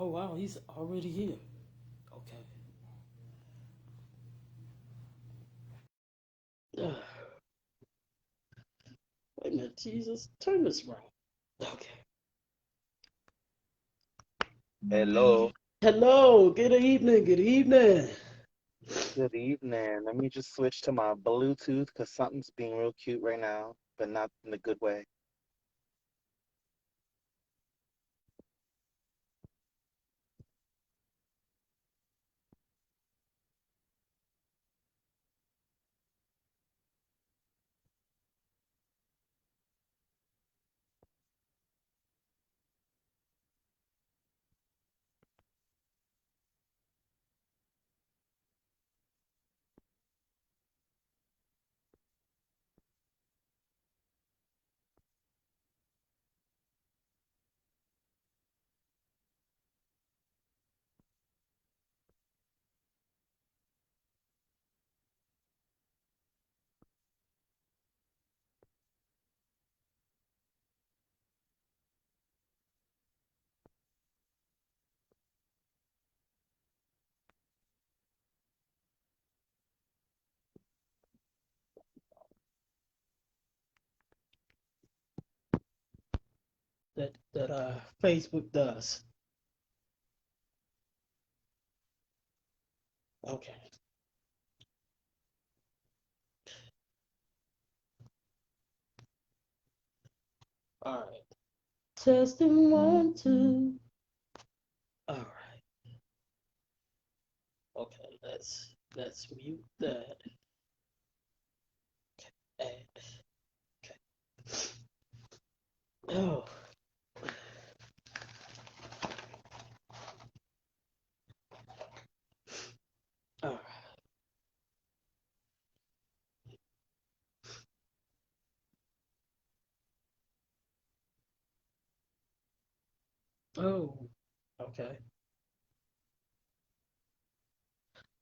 Oh wow, he's already here. Okay. Ugh, wait a minute, Jesus, turn this around. Okay. Hello, Hello. Good evening. Good evening. good evening. Let me just switch to my Bluetooth because something's being real cute right now, but not in a good way. That Facebook does. Okay. All right. Testing one, two. All right. Okay. Let's mute that. And, okay. Oh. All right. Oh. Okay.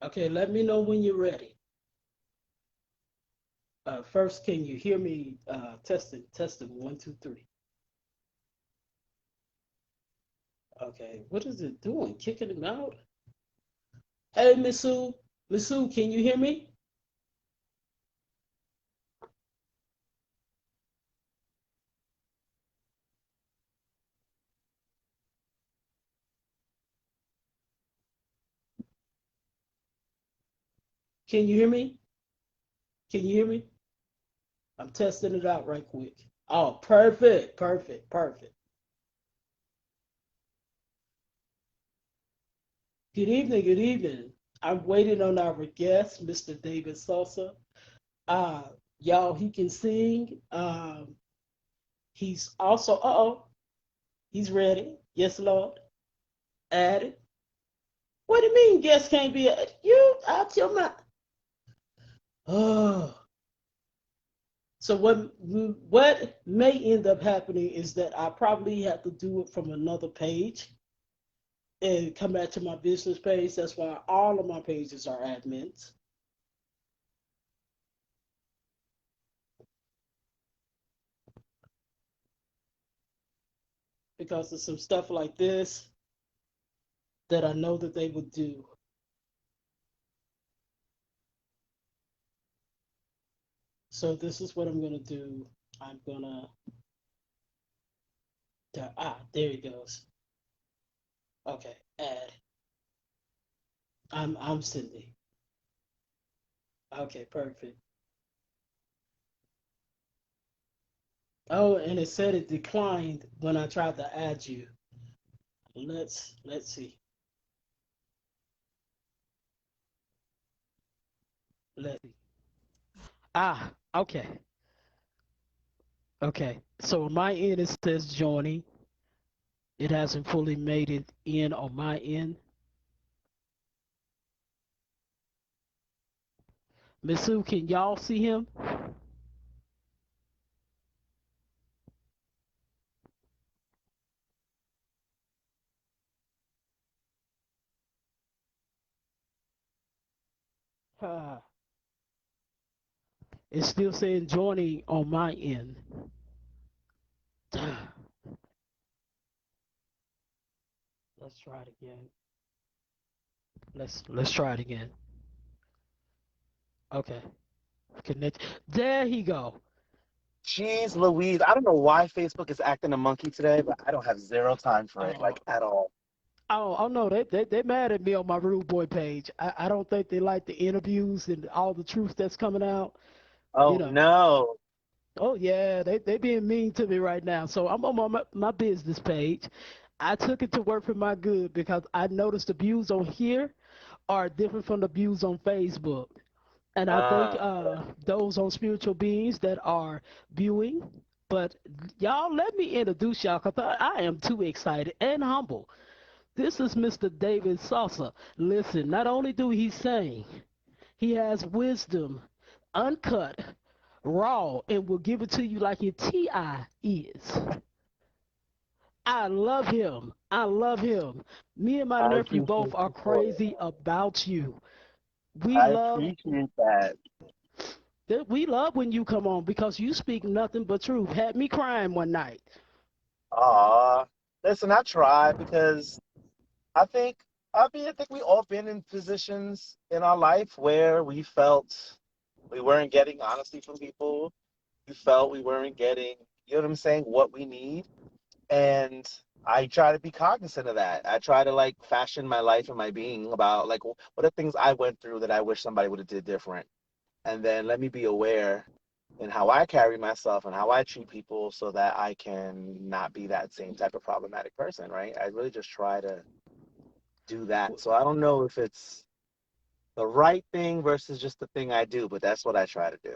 Okay. Let me know when you're ready. First, can you hear me? Testing one, two, three. Okay. What is it doing? Kicking him out? Hey, Miss Sue, can you hear me? Can you hear me? Can you hear me? I'm testing it out right quick. Oh, perfect, perfect, perfect. Good evening, good evening. I'm waiting on our guest, Mr. David Sosa. Uh, y'all, he can sing. He's also, he's ready. Yes, Lord. Add it. What do you mean guest can't be added? You out your mind. Oh. So what may end up happening is that I probably have to do it from another page and come back to my business page. That's why all of my pages are admins because of some stuff like this that I know that they would do. So this is what I'm gonna do. I'm gonna there he goes. Okay, add. I'm Cindy. Okay, perfect. Oh, and it said it declined when I tried to add you. Let's see. Let's see. Okay. Okay. So on my end it says joining. It hasn't fully made it in on my end. Miss Sue, can y'all see him? Uh, it's still saying joining on my end. Let's try it again. Let's try it again. Okay. Connect. There he go. Jeez Louise, I don't know why Facebook is acting a monkey today, but I don't have zero time for it, Oh, like at all. oh no, they mad at me on my Rude Boy page. I don't think they like the interviews and all the truth that's coming out. You Oh know. no. Oh yeah, they being mean to me right now. So I'm on my business page. I took it to work for my good because I noticed the views on here are different from the views on Facebook. And I think those on spiritual beings that are viewing. But y'all, let me introduce y'all because I am too excited and humble. This is Mr. David Sosa. Listen, not only do he sing, he has wisdom, uncut, raw, and will give it to you like your T.I. is. I love him. I love him. Me and my I nephew appreciate both are the support. crazy about you. We I love appreciate that. we love when you come on because you speak nothing but truth. Had me crying one night. Aw. Listen, I try because I think I think we all been in positions in our life where we felt we weren't getting honesty from people. We felt we weren't getting, you know what I'm saying, what we need. And I try to be cognizant of that. I try to like fashion my life and my being about like what are things I went through that I wish somebody would have did different. And then let me be aware in how I carry myself and how I treat people so that I can not be that same type of problematic person, right? I really just try to do that. So I don't know if it's the right thing versus just the thing I do, but that's what I try to do.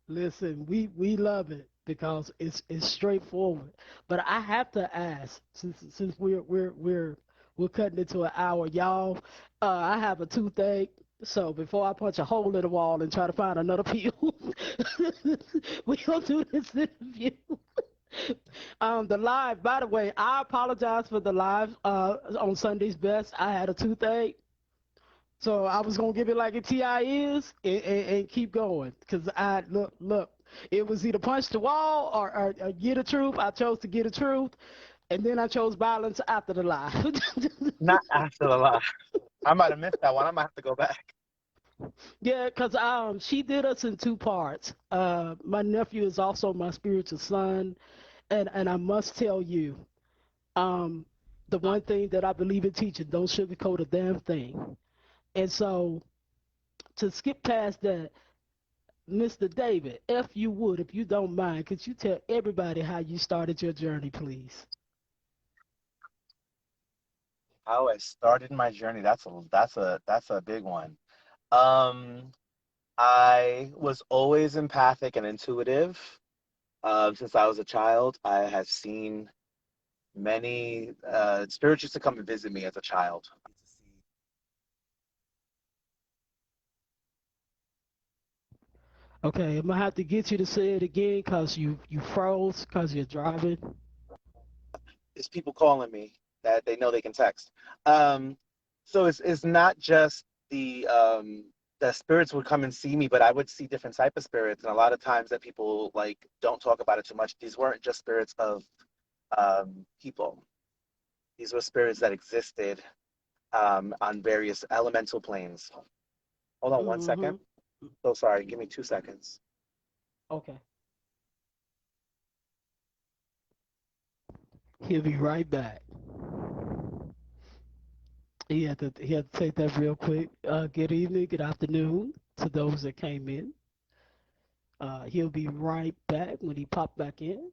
Listen, we love it because it's straightforward. But I have to ask, since we're cutting into an hour, y'all. I have a toothache, so before I punch a hole in the wall and try to find another pill, we gonna do this interview. The live. By the way, I apologize for the live on Sunday's Best. I had a toothache. So I was gonna give it like a Ti is and keep going because I look. It was either punch the wall or get the truth. I chose to get the truth, and then I chose violence after the lie. Not after the lie. I might have missed that one. I might have to go back. Yeah, because she did us in two parts. My nephew is also my spiritual son, and I must tell you, um, the one thing that I believe in teaching, don't sugarcoat a damn thing. And so to skip past that, Mr. David, if you would, if you don't mind, could you tell everybody how you started your journey, please? How I started my journey, that's a big one. Um, I was always empathic and intuitive. Since I was a child, I have seen many spirits used to come and visit me as a child. Okay, I'm gonna have to get you to say it again because you froze because you're driving. It's people calling me that they know they can text. Um, so it's not just the spirits would come and see me, but I would see different type of spirits, and a lot of times that people like don't talk about it too much. These weren't just spirits of people. These were spirits that existed on various elemental planes. Hold on one second. Mm-hmm. So sorry. Give me 2 seconds. Okay, he'll be right back. He had to take that real quick. Good evening, good afternoon to those that came in. He'll be right back when he pop back in.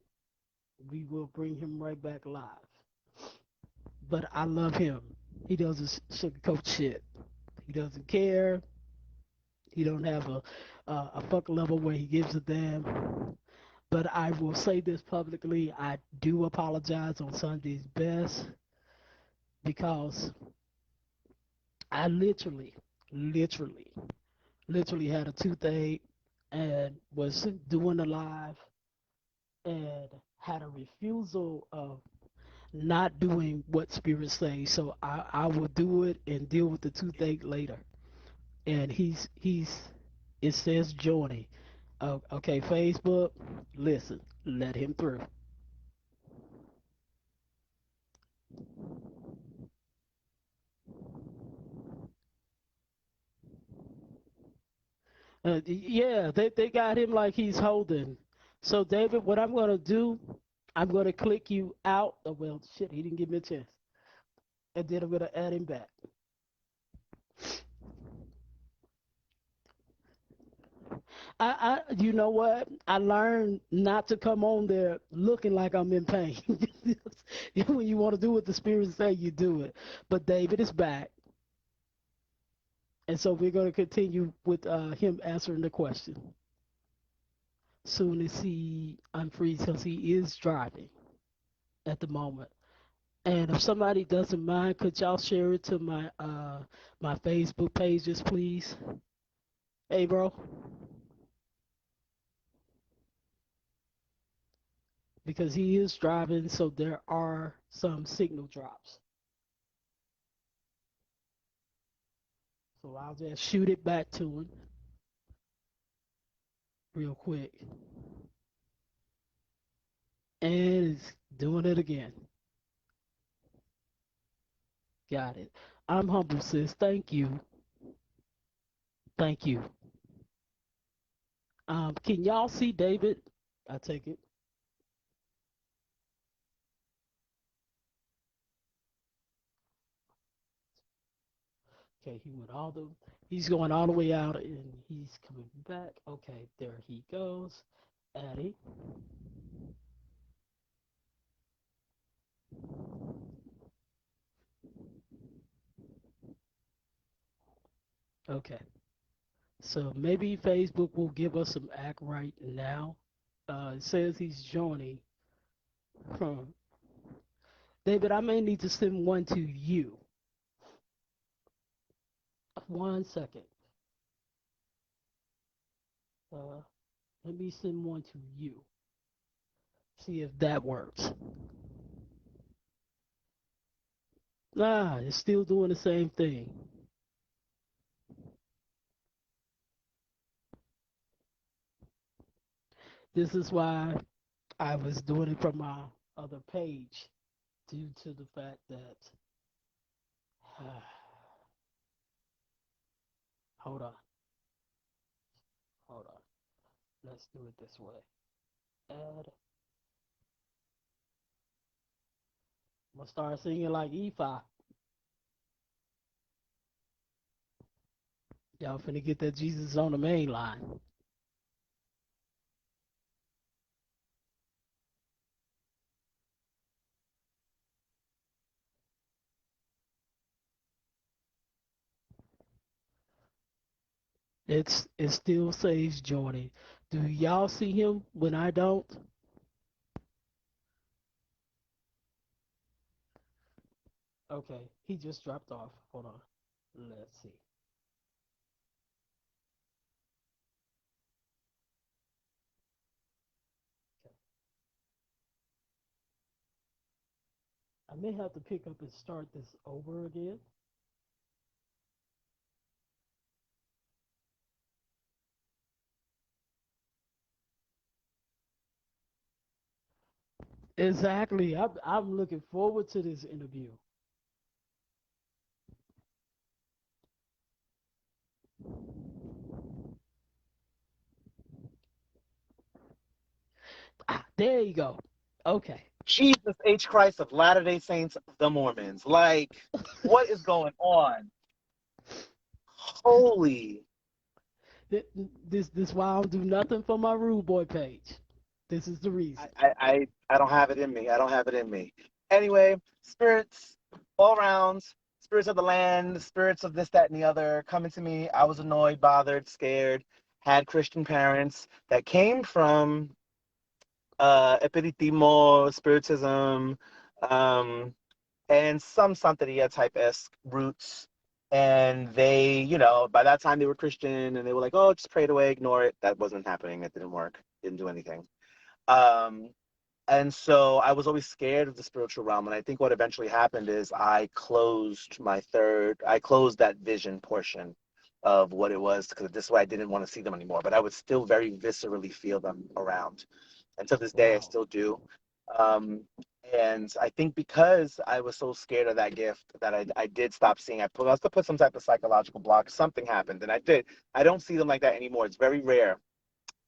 We will bring him right back live. But I love him. He doesn't sugarcoat shit. He doesn't care. He don't have a fuck level where he gives a damn. But I will say this publicly: I do apologize on Sunday's best because I literally, literally had a toothache and was doing a live and had a refusal of not doing what spirits say. So I will do it and deal with the toothache later. And he's it says Johnny. Okay, Facebook, listen, let him through. Yeah, they got him like he's holding. So David, what I'm gonna do, I'm gonna click you out. Oh, well, shit, he didn't give me a chance. And then I'm gonna add him back. You know what? I learned not to come on there looking like I'm in pain. When you want to do what the Spirit say, you do it. But David is back, and so we're going to continue with him answering the question. Soon as he unfrees, because he is driving at the moment. And if somebody doesn't mind, could y'all share it to my Facebook pages, please? Hey, bro, because he is driving, so there are some signal drops. So I'll just shoot it back to him real quick. And it's doing it again. Got it. I'm humble, sis. Thank you. Thank you. Can y'all see David? I take it. Okay, he's going all the way out and he's coming back. Okay, there he goes. Addie. Okay. So maybe Facebook will give us some act right now. It says he's joining. Huh. David, I may need to send one to you. 1 second. Uh, Let me send one to you. See if that works. It's still doing the same thing. This is why I was doing it from my other page due to the fact that. Hold on. Hold on. Let's do it this way. Add. I'm gonna start singing like E5. Y'all finna get that Jesus on the main line. It still says joining. Do y'all see him when I don't? Okay, he just dropped off. Hold on. Let's see. Okay. I may have to pick up and start this over again. Exactly. I'm looking forward to this interview. There you go. Okay. Jesus H. Christ of Latter-day Saints, the Mormons. Like, what is going on? Holy. This why I don't do nothing for my rude boy page. This is the I, reason. I, I I don't have it in me. I don't have it in me. Anyway, spirits all around, spirits of the land, spirits of this, that, and the other coming to me. I was annoyed, bothered, scared, had Christian parents that came from Espiritismo, Spiritism, um, and some Santeria type esque roots. And they, by that time they were Christian and they were like, oh, just pray it away, ignore it. That wasn't happening. It didn't work. Didn't do anything. Um, and so I was always scared of the spiritual realm. And I think what eventually happened is I closed that vision portion of what it was because this way I didn't want to see them anymore. But I would still very viscerally feel them around. And to this day, I Wow. still do. Um, And I think because I was so scared of that gift that I did stop seeing. Must have put some type of psychological block. Something happened, and I did. I don't see them like that anymore. It's very rare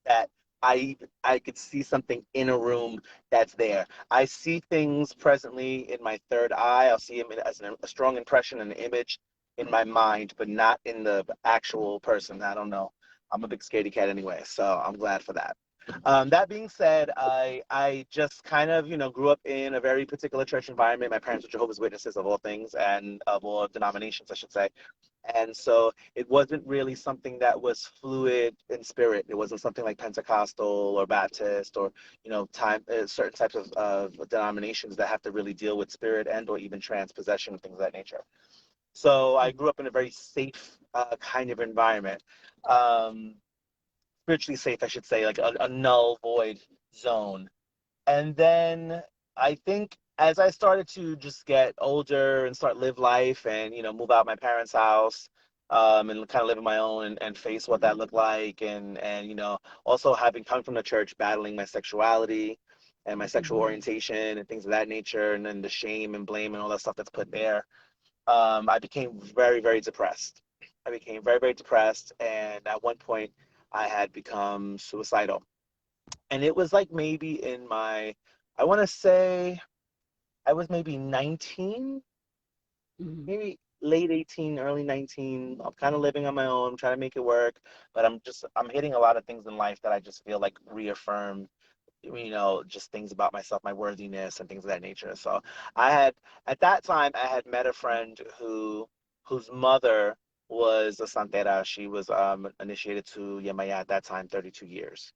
that I could see something in a room that's there. I see things presently in my third eye. I'll see them as a strong impression and an image in my mind, but not in the actual person. I don't know. I'm a big scaredy cat anyway, so I'm glad for that. That being said, I just kind of grew up in a very particular church environment. My parents were Jehovah's Witnesses of all things and of all denominations, I should say. And so it wasn't really something that was fluid in spirit. It wasn't something like Pentecostal or Baptist or time certain types of denominations that have to really deal with spirit and or even transpossession and things of that nature. So I grew up in a very safe kind of environment. Um, Spiritually safe, I should say, like a null void zone. And then I think as I started to just get older and start live life and move out my parents' house, and kind of live on my own and face what that looked like, and also having come from the church, battling my sexuality and my sexual Mm-hmm. orientation and things of that nature, and then the shame and blame and all that stuff that's put there. I became very, very depressed. I became very, very depressed, and at one point, I had become suicidal. And it was like maybe in my, I want to say I was maybe 19, Mm-hmm. maybe late 18, early 19. I'm kind of living on my own, trying to make it work, but I'm hitting a lot of things in life that I just feel like reaffirm just things about myself, my worthiness and things of that nature. So at that time, I had met a friend whose mother was a santera. She was initiated to Yemaya at that time, 32 years.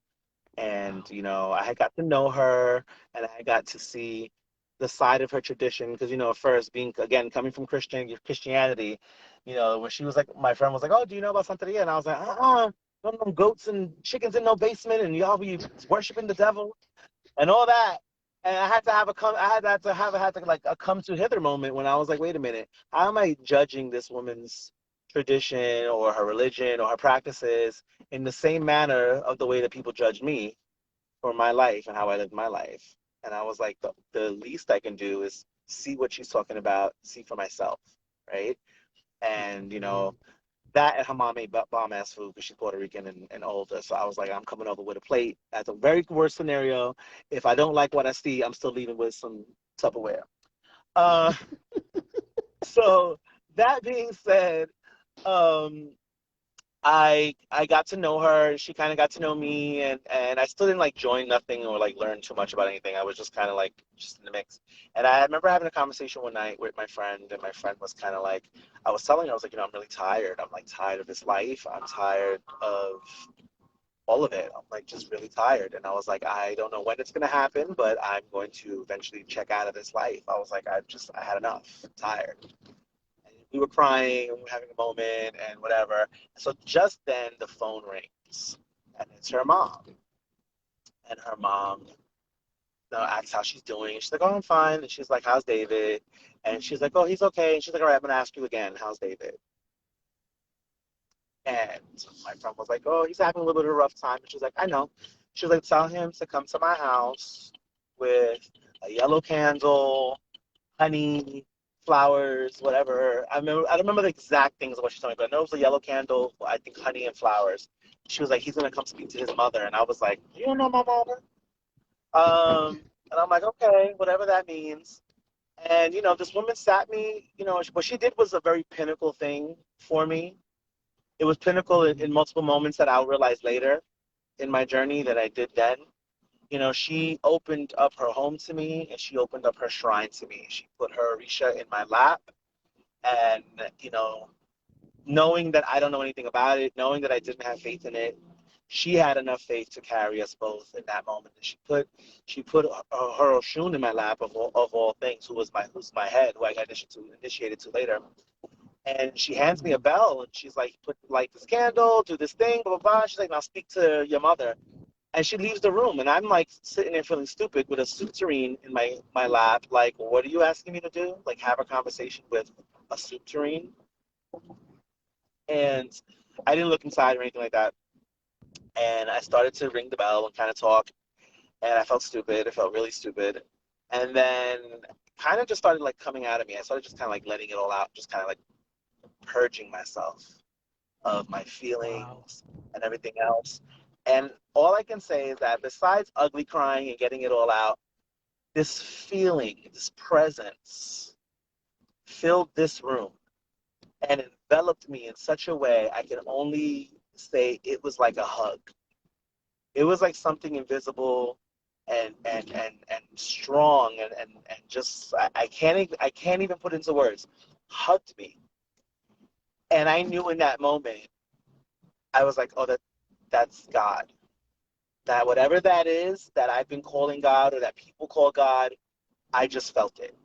And, Wow. I had got to know her and I got to see the side of her tradition because, first being, again, coming from Christianity, when she was like, my friend was like, oh, do you know about Santeria? And I was like, no goats and chickens in no basement and y'all be worshiping the devil and all that. And I had to have a come. I had to like a come to hither moment when I was like, wait a minute, how am I judging this woman's tradition or her religion or her practices in the same manner of the way that people judge me for my life and how I live my life? And I was like, the least I can do is see what she's talking about, see for myself, right? And Mm-hmm. that and her mom made bomb ass food because she's Puerto Rican and older. So I was like, I'm coming over with a plate. That's a very worst scenario. If I don't like what I see, I'm still leaving with some Tupperware. Uh, so that being said, um, I got to know her. She kind of got to know me, and I still didn't like join nothing or like learn too much about anything. I was just kind of like just in the mix. And I remember having a conversation one night with my friend, and my friend was kind of like, I was telling her, I was like, I'm really tired. I'm like tired of this life. I'm tired of all of it. I'm like just really tired. And I was like, I don't know when it's gonna happen, but I'm going to eventually check out of this life. I was like, I had enough. I'm tired. And we were crying and we were having a moment and whatever. So just then the phone rings and it's her mom. And her mom asks how she's doing. She's like, oh, I'm fine. And she's like, how's David? And she's like, oh, he's okay. And she's like, all right, I'm gonna ask you again, how's David? And my friend was like, oh, he's having a little bit of a rough time. And she's like, I know. She was like, tell him to come to my house with a yellow candle, honey, flowers, whatever. I don't remember the exact things of what she told me, but I know it was a yellow candle, I think honey and flowers. She was like, he's gonna come speak to his mother. And I was like, you don't know my mother? And I'm like, okay, whatever that means. And this woman sat me, what she did was a very pinnacle thing for me. It was pinnacle in Mm-hmm. multiple moments that I'll realize later in my journey that I did then. She opened up her home to me and she opened up her shrine to me. She put her Orisha in my lap and, knowing that I don't know anything about it, knowing that I didn't have faith in it, she had enough faith to carry us both in that moment. And she put her Oshun in my lap of all things, who's my head, who I got initiated to later. And she hands me a Mm-hmm. bell and she's like, put light this candle, do this thing, blah blah blah. She's like, now speak to your mother. And she leaves the room and I'm like sitting there feeling stupid with a soup tureen in my lap, like, what are you asking me to do? Like have a conversation with a soup tureen. And I didn't look inside or anything like that. And I started to ring the bell and kind of talk. And I felt stupid. I felt really stupid. And then kind of just started like coming out of me. I started just kind of like letting it all out, just kind of like purging myself of my Wow. feelings and everything else. And all I can say is that besides ugly crying and getting it all out, this feeling, this presence filled this room and enveloped me in such a way I can only say it was like a hug. It was like something invisible and strong and just I can't even put into words. Hugged me. And I knew in that moment I was like, oh, that's God. That whatever that is that I've been calling God or that people call God, I just felt it.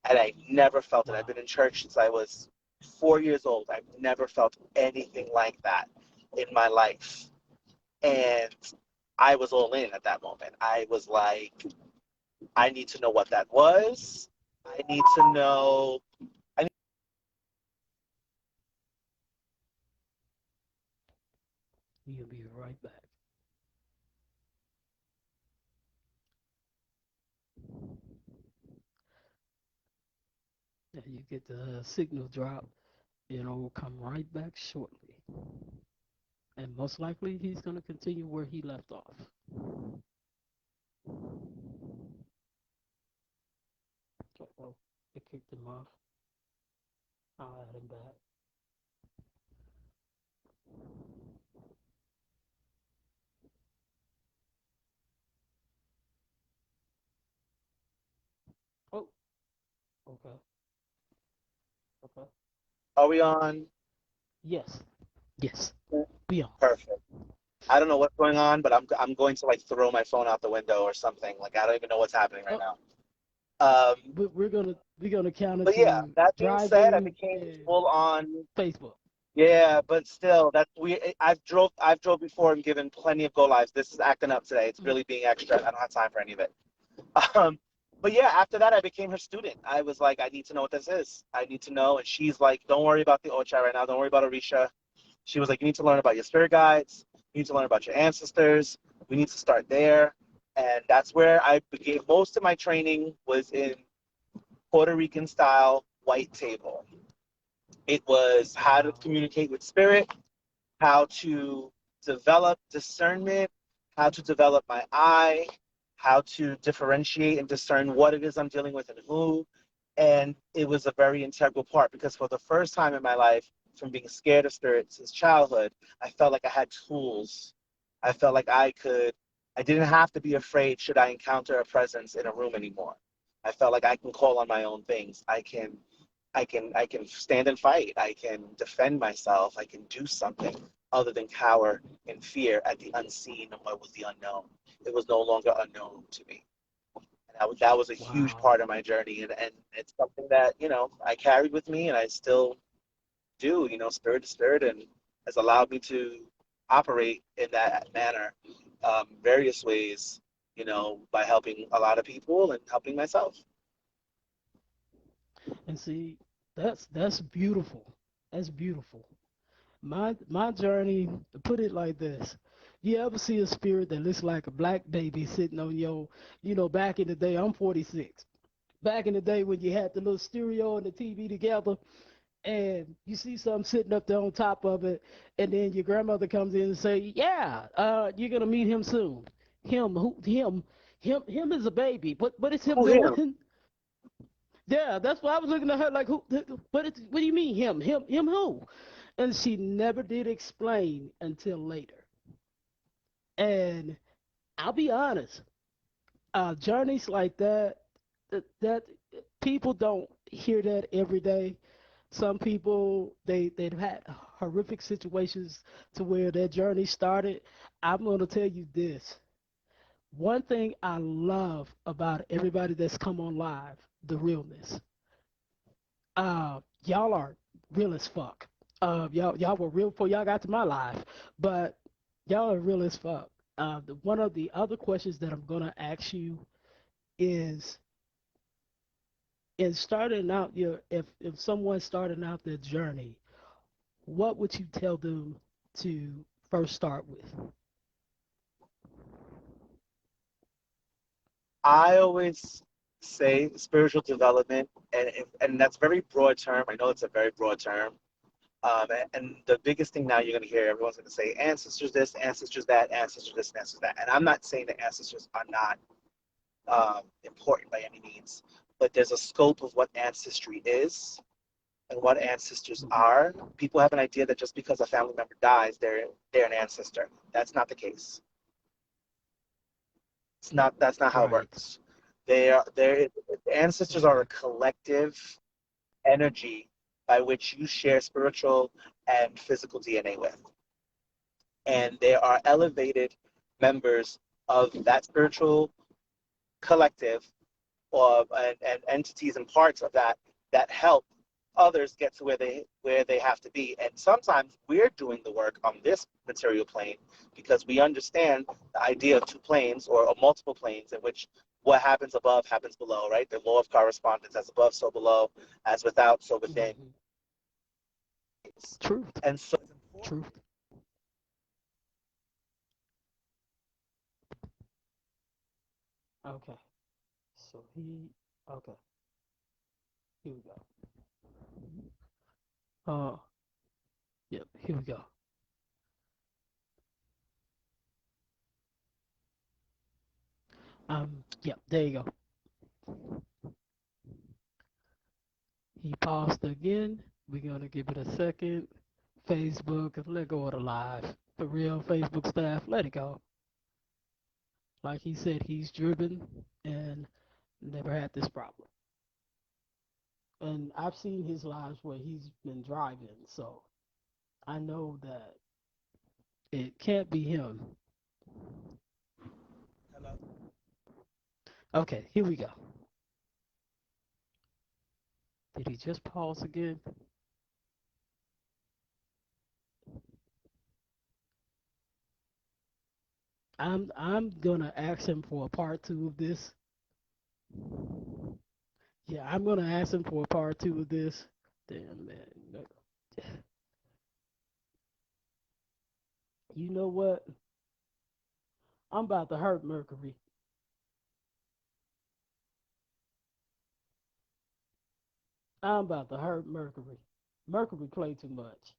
And I never felt it. I've Wow. been in church since I was 4 years old. I've never felt anything like that in my life. And I was all in at that moment. I was like, I need to know what that was. I need to know. I You'll be right back. And you get the signal drop, we'll come right back shortly. And most likely he's going to continue where he left off. Oh, it kicked him off. I'll add him back. Oh, okay. Okay. are we on? Yes. Yes. Be on. Perfect. I don't know what's going on, but I'm going to like throw my phone out the window or something. Like I don't even know what's happening right Oh, now. but we're gonna count it But yeah, to that being said, I driving became and full on. Facebook. Yeah, but still, that's we. I've drove before and given plenty of go lives. This is acting up today. It's Mm. really being extra. I don't have time for any of it. Um, but yeah, after that, I became her student. I was like, I need to know what this is. I need to know. And she's like, don't worry about the Ocha right now. Don't worry about Orisha. She was like, you need to learn about your spirit guides. You need to learn about your ancestors. We need to start there. And that's where I began. Most of my training was in Puerto Rican style white table. It was how to Wow. communicate with spirit, how to develop discernment, how to develop my eye, how to differentiate and discern what it is I'm dealing with and who. And it was a very integral part because for the first time in my life, from being scared of spirits since childhood, I felt like I had tools. I felt like I didn't have to be afraid should I encounter a presence in a room anymore. I felt like I can call on my own things. I can stand and fight. I can defend myself. I can do something other than cower in fear at the unseen and what was the unknown. It was no longer unknown to me. And that was a huge Wow. part of my journey. And it's something that, I carried with me and I still do, spirit to spirit, and has allowed me to operate in that manner, various ways, by helping a lot of people and helping myself. And see, that's beautiful. That's beautiful. My journey, to put it like this. You ever see a spirit that looks like a black baby sitting on back in the day, I'm 46. Back in the day when you had the little stereo and the TV together, and you see something sitting up there on top of it, and then your grandmother comes in and say, "Yeah, you're gonna meet him soon. Him, who, him is a baby. What is him Who him? doing?" Yeah, that's why I was looking at her like, what do you mean him who? And she never did explain until later. And I'll be honest, journeys like that people don't hear that every day. Some people they've had horrific situations to where their journey started. I'm going to tell you this. One thing I love about everybody that's come on live, the realness. Y'all are real as fuck. Y'all were real before y'all got to my life, but y'all are real as fuck. One of the other questions that I'm gonna ask you is, in starting out if someone's starting out their journey, what would you tell them to first start with? I always say spiritual development, and that's a very broad term. I know it's a very broad term. And the biggest thing now you're going to hear everyone's going to say ancestors this, ancestors that, ancestors this, ancestors that. And I'm not saying that ancestors are not important by any means, but there's a scope of what ancestry is and what ancestors Mhm. are. People have an idea that just because a family member dies, they're an ancestor. That's not the case. It's not. That's not how it Right. works. They ancestors are a Okay. collective energy by which you share spiritual and physical DNA with. And there are elevated members of that spiritual collective and entities and parts of that that help others get to where they have to be. And sometimes we're doing the work on this material plane because we understand the idea of two planes or multiple planes in which what happens above happens below, right? The law of correspondence, as above so below, as without so within. Hmm. Truth. And so it's important. Truth. Okay. So he. Okay. Here we go. Uh. Yep. Here we go. Yep. There you go. He paused again. We're gonna give it a second. Facebook, let go of the live. For real, Facebook staff, let it go. Like he said, he's driven and never had this problem. And I've seen his lives where he's been driving, so I know that it can't be him. Hello. Okay, here we go. Did he just pause again? I'm gonna ask him for a part two of this. Yeah, I'm gonna ask him for a part two of this. Damn man. You know what? I'm about to hurt Mercury. I'm about to hurt Mercury. Mercury play too much.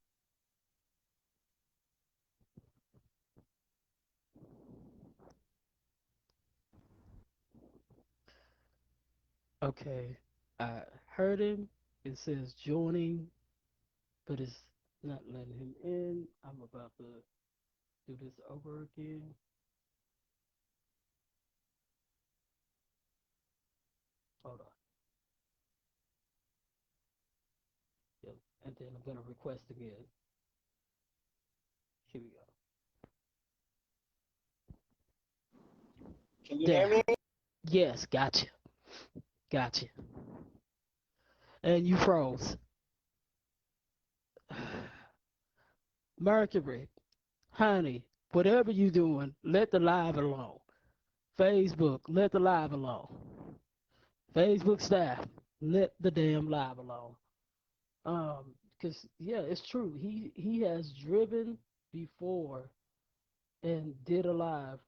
Okay, I heard him. It says joining, but it's not letting him in. I'm about to do this over again. Hold on. Yep. And then I'm gonna request again. Here we go. Can you hear There. me? Yes, gotcha. Gotcha. And you froze. Mercury, honey, whatever you doing, let the live alone. Facebook, let the live alone. Facebook staff, let the damn live alone. Because yeah, it's true. He has driven before and did a live.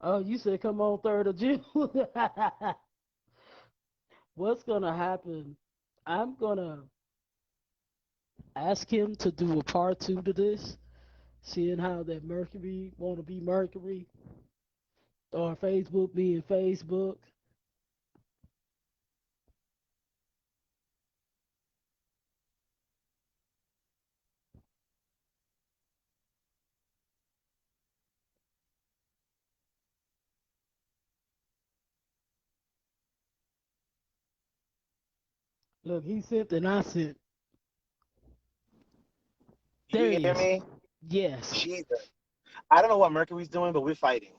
Oh, you said come on 3rd of June. What's gonna happen? I'm gonna ask him to do a part two to this, seeing how that Mercury wanna be Mercury or Facebook being Facebook. Look, he sent and I sent. There You he hear is. me? Yes. Jesus. I don't know what Mercury's doing, but we're fighting.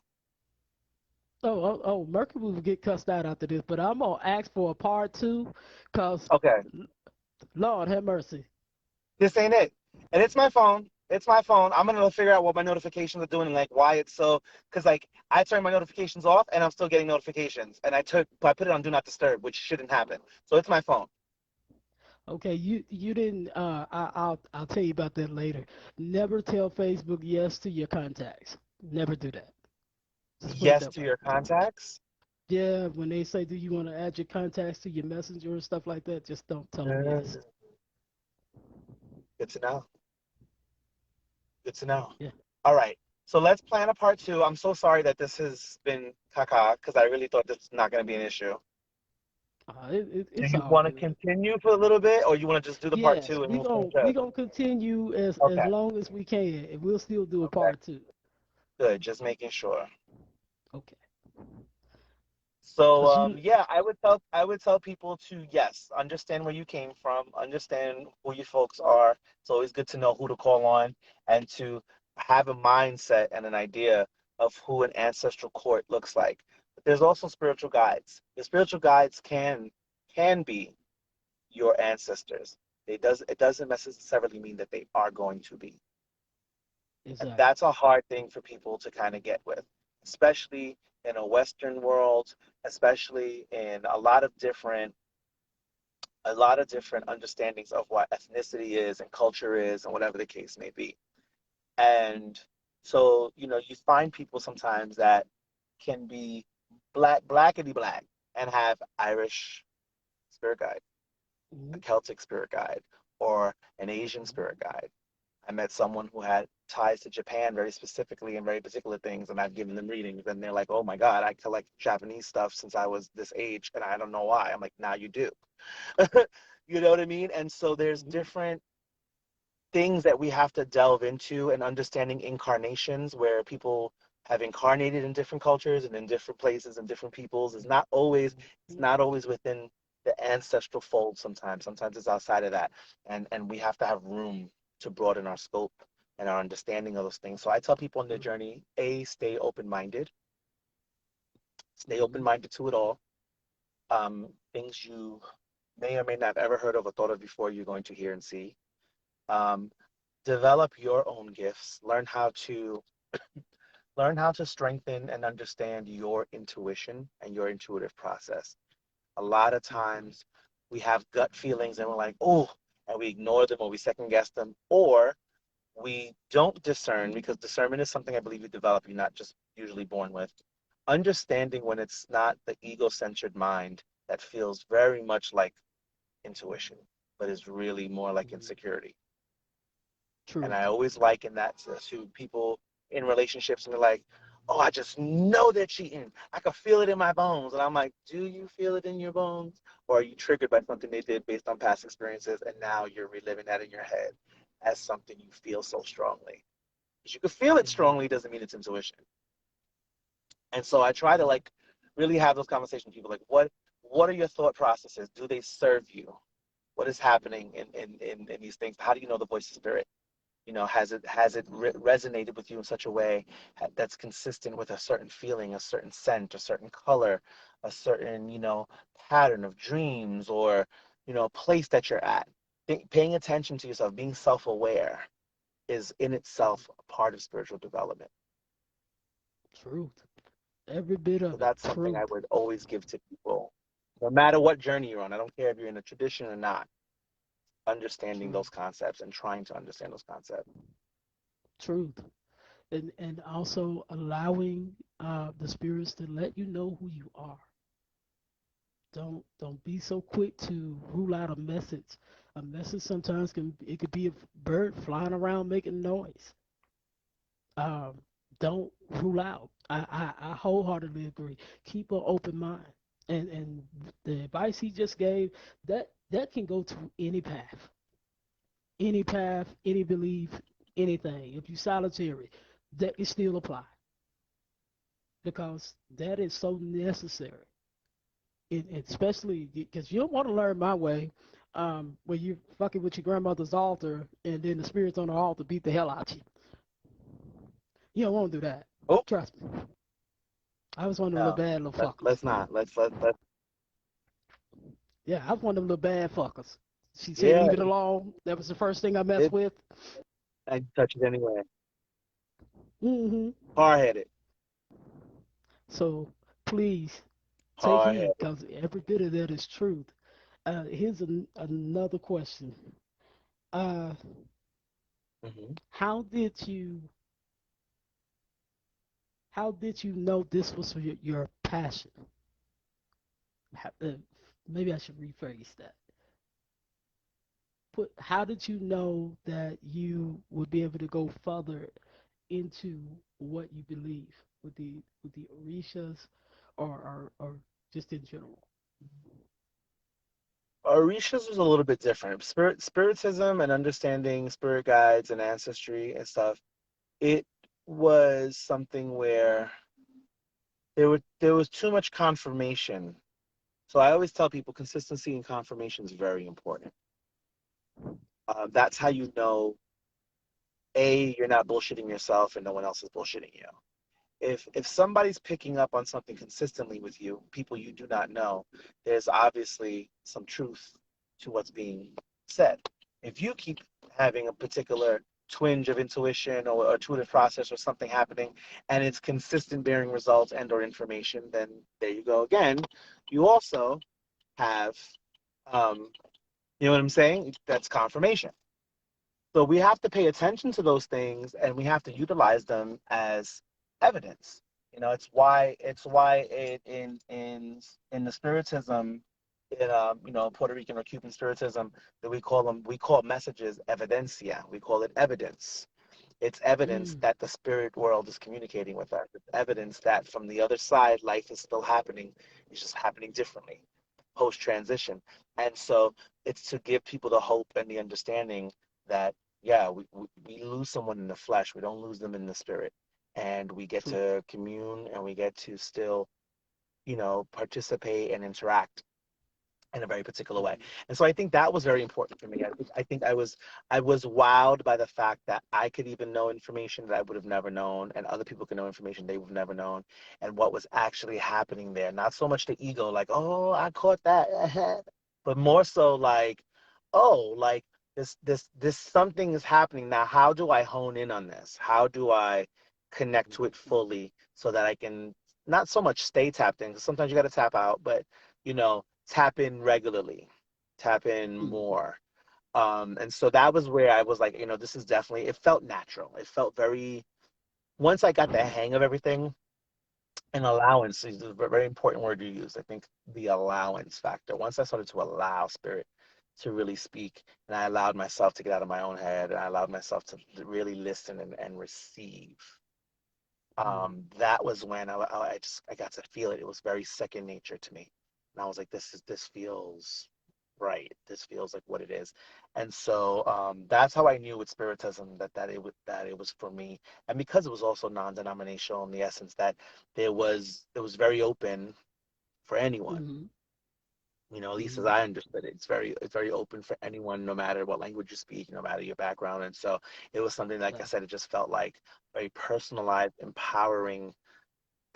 Oh, Mercury will get cussed out after this, but I'm gonna ask for a part two, cause Okay. Lord have mercy. This ain't it. And it's my phone. It's my phone. I'm gonna figure out what my notifications are doing and like why it's so. Because like I turn my notifications off and I'm still getting notifications, and I put it on do not disturb, which shouldn't happen. So it's my phone. Okay, you didn't. I'll tell you about that later. Never tell Facebook yes to your contacts. Never do that. Just put it Yes that to way. your contacts. Yeah, when they say, "Do you want to add your contacts to your messenger and stuff like that?" Just don't tell them yes. Mm, good to know. Good to know. Yeah, All right. So let's plan a part two. I'm so sorry that this has been caca because I really thought this was not going to be an issue. Do it's you all want to good. continue for a little bit, or you want to just do the part Yes, two and we we'll finish gon' we up? gonna continue as Okay. long as we can, and we'll still do a Okay. part two. Good. Just making sure. Okay, So cause you. yeah, I would tell people to, yes, understand where you came from, understand who your folks are. It's always good to know who to call on and to have a mindset and an idea of who an ancestral court looks like. But there's also spiritual guides. The spiritual guides can be your ancestors. It doesn't necessarily mean that they are going to be. And Exactly. that's a hard thing for people to kind of get with, especially in a Western world, especially in a lot of different understandings of what ethnicity is and culture is and whatever the case may be. And so, you find people sometimes that can be blackety black and have Irish spirit guide, a Hmm. Celtic spirit guide, or an Asian spirit guide. I met someone who had ties to Japan very specifically and very particular things, and I've given them readings, and they're like, "Oh my God, I collect Japanese stuff since I was this age, and I don't know why." I'm like, "Now you do." You know what I mean? And so there's Hmm. different things that we have to delve into, and understanding incarnations where people have incarnated in different cultures and in different places and different peoples is not always it's not always within the ancestral fold. Sometimes it's outside of that, and we have to have room to broaden our scope and our understanding of those things. So I tell people on their journey, stay open-minded, stay Hmm. open-minded to it all. Things you may or may not have ever heard of or thought of before, you're going to hear and see. um, Develop your own gifts. Learn how to strengthen and understand your intuition and your intuitive process. A lot of times we have gut feelings and we're like, oh, and we ignore them or we second guess them, or we don't discern, because discernment is something I believe you develop, you're not just usually born with. Understanding when it's not the ego-centered mind that feels very much like intuition, but is really more like Hmm. insecurity. And Truth. I always liken that to people in relationships, and they're like, oh, I just know they're cheating. I can feel it in my bones. And I'm like, do you feel it in your bones? Or are you triggered by something they did based on past experiences, and now you're reliving that in your head as something you feel so strongly? Because you can feel it Hmm. strongly doesn't mean it's intuition. And so I try to like really have those conversations with people, like, what are your thought processes? Do they serve you? What is happening in these things? How do you know the voice of spirit? Has it resonated with you in such a way that's consistent with a certain feeling, a certain scent, a certain color, a certain pattern of dreams, or place that you're at? Paying attention to yourself, being self-aware, is in itself a part of spiritual development. Truth. Every bit So of it. that's something I Truth. would always give to people, no matter what journey you're on. I don't care if you're in a tradition or not. Understanding Truth. those concepts and trying to understand those concepts. Truth. And also allowing the spirits to let you know who you are. Don't be so quick to rule out a message. A message sometimes could be a bird flying around making noise. Um, don't rule out. I wholeheartedly agree. Keep an open mind. And the advice he just gave, that can go to any path, any belief, anything. If you're solitary, that can still apply because that is so necessary. Especially because you don't want to learn my way, where you're fucking with your grandmother's altar and then the spirits on the altar beat the hell out you. You don't want to do that. Oh, Trust me. I was one of them little no, bad little let's fuckers. not. Let's. Yeah, I was one of them little bad fuckers. She said, Yeah, leave it alone. That was the first thing I messed it. with. I touch it anyway. Hmm. Hard headed. So please take Hard heed headed. because every bit of that is truth. Here's another question. Uh, Hmm. how did you how did you know this was your passion? How, maybe I should rephrase that. How did you know that you would be able to go further into what you believe with the Orishas or just in general? Orishas was a little bit different. Spiritism and understanding spirit guides and ancestry and stuff, it was something where there was too much confirmation. So I always tell people consistency and confirmation is very important. That's how you know, A, you're not bullshitting yourself and no one else is bullshitting you. If somebody's picking up on something consistently with you, people you do not know, there's obviously some truth to what's being said. If you keep having a particular twinge of intuition or intuitive process or something happening and it's consistent bearing results and or information, then there you go again. You also have you know what I'm saying? That's confirmation. So we have to pay attention to those things and we have to utilize them as evidence. You know, it's why in the spiritism in you know, Puerto Rican or Cuban spiritism, that we call messages evidencia. We call it evidence. It's evidence Mm, that the spirit world is communicating with us. It's evidence that from the other side life is still happening. It's just happening differently post transition. And so it's to give people the hope and the understanding that yeah, we lose someone in the flesh, we don't lose them in the spirit, and we get true. to commune and we get to still, you know, participate and interact in a very particular way. Mm, And so I think that was very important for me. I think I was wowed by the fact that I could even know information that I would have never known, and other people could know information they would have never known, and what was actually happening there. Not so much the ego, like, oh, I caught that, but more so like, oh, like this something is happening now. How do I hone in on this? How do I connect to it fully so that I can not so much stay tapped in, because sometimes you got to tap out, but you know, tap in regularly, tap in mm, more. And so that was where I was like, you know, this is definitely, it felt natural. It felt very, once I got the hang of everything, and allowance is a very important word you use. I think the allowance factor. Once I started to allow spirit to really speak, and I allowed myself to get out of my own head, and I allowed myself to really listen and receive. mm, That was when I got to feel it. It was very second nature to me, and I was like, this feels right. This feels like what it is, and so that's how I knew with spiritism that it was for me, and because it was also non-denominational in the essence that it was very open for anyone. mm, You know, at least as mm, I understood it, it's very open for anyone, no matter what language you speak, no matter your background. And so it was something, like I right. said, it just felt like very personalized, empowering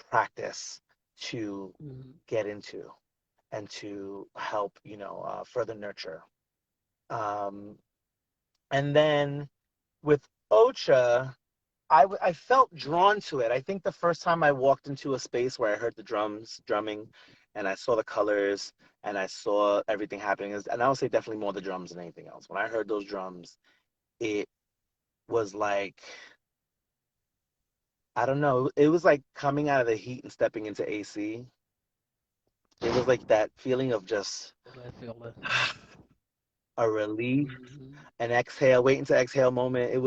practice to Mm, get into and to help, you know, further nurture. Um, and then with Ocha, I felt drawn to it. I think the first time I walked into a space where I heard the drums drumming and I saw the colors and I saw everything happening, and I would say definitely more the drums than anything else. When I heard those drums, it was like, I don't know, it was like coming out of the heat and stepping into AC. It was like that feeling of just I feel it. a relief, Mm, an exhale, waiting to exhale moment. It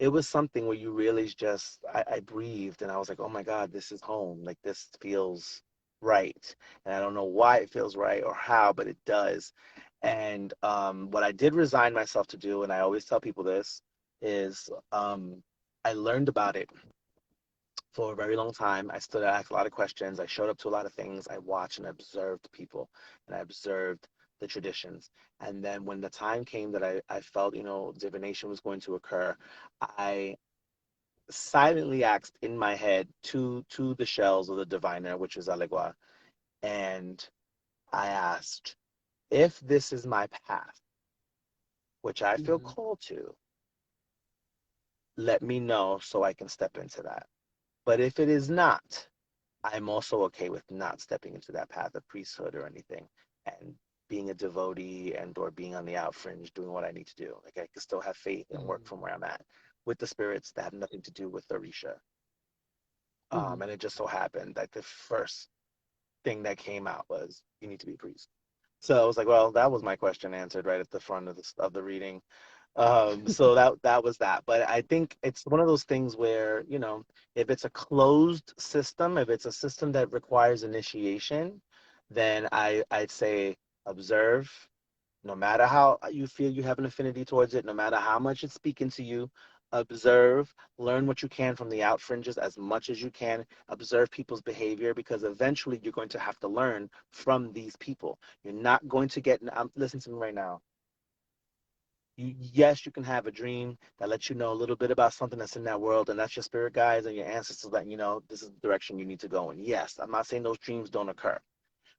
was something where you really just I breathed and I was like, oh my God, this is home. Like this feels right. And I don't know why it feels right or how, but it does. And what I did resign myself to do, and I always tell people this, is I learned about it for a very long time. I stood, I asked a lot of questions. I showed up to a lot of things. I watched and observed people and I observed the traditions. And then when the time came that I felt, you know, divination was going to occur, I silently asked in my head to the shells of the diviner, which is Alegua, and I asked, if this is my path, which I feel mm, called to, let me know so I can step into that. But if it is not, I'm also okay with not stepping into that path of priesthood or anything and being a devotee and or being on the out fringe doing what I need to do. Like I can still have faith and work mm, from where I'm at with the spirits that have nothing to do with Orisha. Mm-hmm. And it just so happened that the first thing that came out was you need to be a priest. So I was like, well, that was my question answered right at the front of the reading. So that was that. But I think it's one of those things where, if it's a closed system, if it's a system that requires initiation, then I'd say observe. No matter how you feel you have an affinity towards it, no matter how much it's speaking to you, observe, learn what you can from the out fringes as much as you can, observe people's behavior because eventually you're going to have to learn from these people. You're not going to get, listen to me right now. Yes, you can have a dream that lets you know a little bit about something that's in that world, and that's your spirit guides and your ancestors letting you know this is the direction you need to go in. Yes, I'm not saying those dreams don't occur.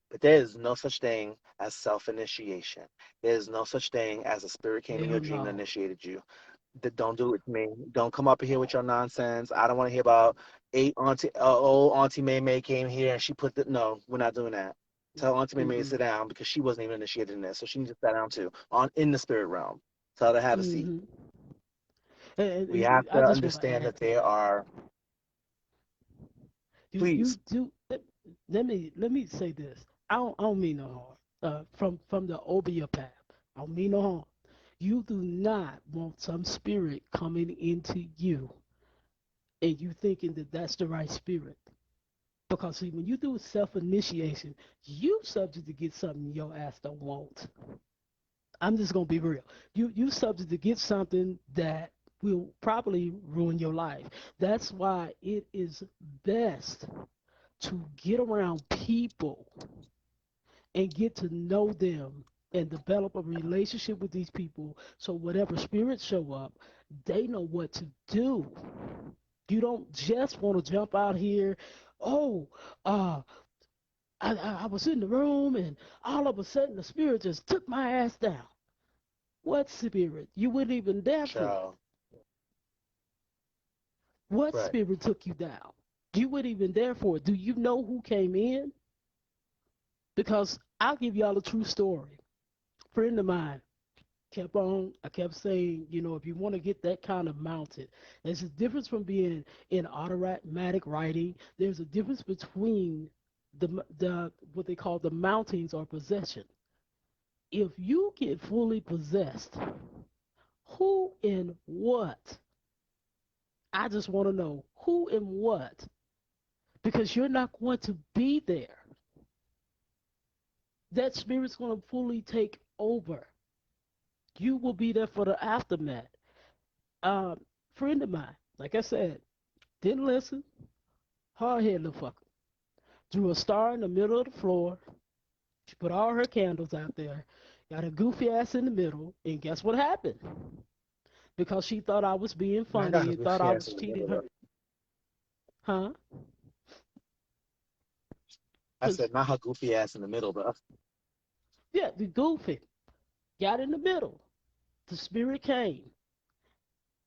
But there is no such thing as self-initiation. There is no such thing as a spirit came in your Hell dream and no. initiated you. Don't do it to me. Don't come up here with your nonsense. I don't want to hear about old Auntie May May came here and she put the, no, we're not doing that. Tell Auntie May May to Mm-hmm. sit down because she wasn't even initiated in this. So she needs to sit down too in the spirit realm. Tell her to have a seat. Mm-hmm. And, We have I to just want to understand add that there this. are, You please, do. Let me say this. I don't mean no harm. From the Obia path, I don't mean no harm. You do not want some spirit coming into you and you thinking that that's the right spirit. Because see, when you do self initiation, you subject to get something your ass don't want. I'm just gonna be real. You subject to get something that will probably ruin your life. That's why it is best to get around people and get to know them and develop a relationship with these people so whatever spirits show up, they know what to do. You don't just want to jump out here, oh, uh, I was in the room and all of a sudden the spirit just took my ass down. What spirit? You weren't even there for it. child. What Right. spirit took you down? You weren't even there for it. Do you know who came in? Because I'll give y'all a true story. A friend of mine I kept saying, if you want to get that kind of mounted, there's a difference from being in automatic writing. There's a difference between the what they call the mountings or possession. If you get fully possessed, who and what? I just want to know who and what, because you're not going to be there. That spirit's going to fully take over. You will be there for the aftermath. Um, Friend of mine, like I said, didn't listen. Hard headed little fucker. Drew a star in the middle of the floor. She put all her candles out there. Got her goofy ass in the middle. And guess what happened? Because she thought I was being I got funny a and thought goofy I ass was in the cheating middle her. of. Huh? I Because, said, not her goofy ass in the middle, bro. yeah, the goofy got in the middle. The spirit came.